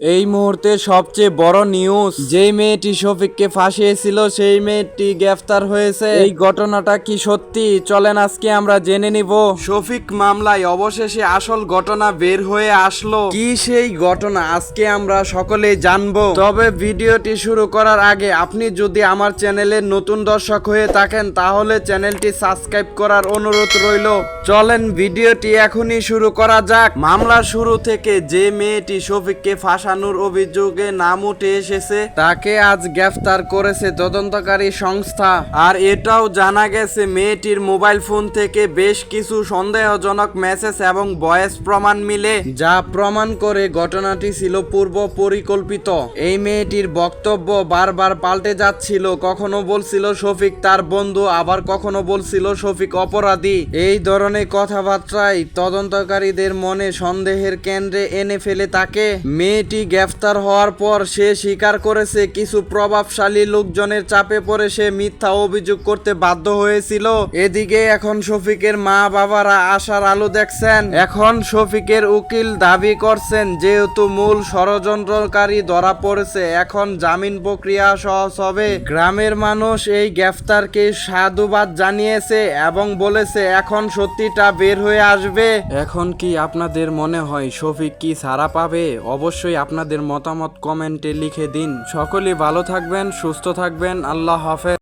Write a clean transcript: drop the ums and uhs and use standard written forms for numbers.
এই মুহূর্তে সবচেয়ে বড় নিউজ, যেই মেয়েটি শফিককে ফাঁসিয়েছিল সেই মেয়েটি গ্রেফতার হয়েছে। এই ঘটনাটা কি সত্যি? চলেন আজকে আমরা জেনে নিব। শফিক মামলায় অবশেষে আসল ঘটনা বের হয়ে আসলো। কি সেই ঘটনা আজকে আমরা সকলেই জানবো। তবে ভিডিওটি শুরু করার আগে আপনি যদি আমার চ্যানেলের নতুন দর্শক হয়ে থাকেন তাহলে চ্যানেলটি সাবস্ক্রাইব করার অনুরোধ রইল। চলেন ভিডিওটি এখনই শুরু করা যাক। মামলার শুরু থেকে যে মেয়েটি শফিককে ফাঁসানোর অভিযোগে নাম উঠে এসেছে তাকে আজ গ্রেফতার করেছে তদন্তকারী সংস্থা। আর এটাও জানা গেছে মেয়েটির মোবাইল ফোন থেকে বেশ কিছু সন্দেহজনক মেসেজ এবং ভয়েস প্রমাণ মিলে, যা প্রমাণ করে ঘটনাটি ছিল পূর্ব পরিকল্পিত। এই মেয়েটির বক্তব্য বারবার পাল্টে যাচ্ছিল, কখনো বলছিল শফিক তার বন্ধু, আবার কখনো বলছিল শফিক অপরাধী। এই ধরনের কথাবার্তায় তদন্তকারীদের মনে সন্দেহের কেন্দ্রে এনে ফেলে তাকে। মেয়েটি গ্রেফতার হওয়ার পর সে স্বীকার করেছে কিছু প্রভাবশালী লোকজনের চাপে পড়ে সে মিথ্যা অভিযোগ করতে বাধ্য হয়েছিল। এদিকে এখন শফিকের মা বাবারা আশার আলো দেখছেন। এখন শফিকের উকিল দাবি করছেন যেহেতু মূল ষড়যন্ত্রকারী ধরা পড়েছে এখন জামিন প্রক্রিয়া সহজ হবে। গ্রামের মানুষ এই গ্রেফতারকে সাধুবাদ জানিয়েছে এবং বলেছে এখন সত্যিটা বের হয়ে আসবে। এখন কি আপনাদের মনে হয় শফিক কি ছাড়া পাবে? অবশ্যই আপনাদের মতামত কমেন্টে লিখে দিন। সকলেই ভালো থাকবেন, সুস্থ থাকবেন। আল্লাহ হাফেজ।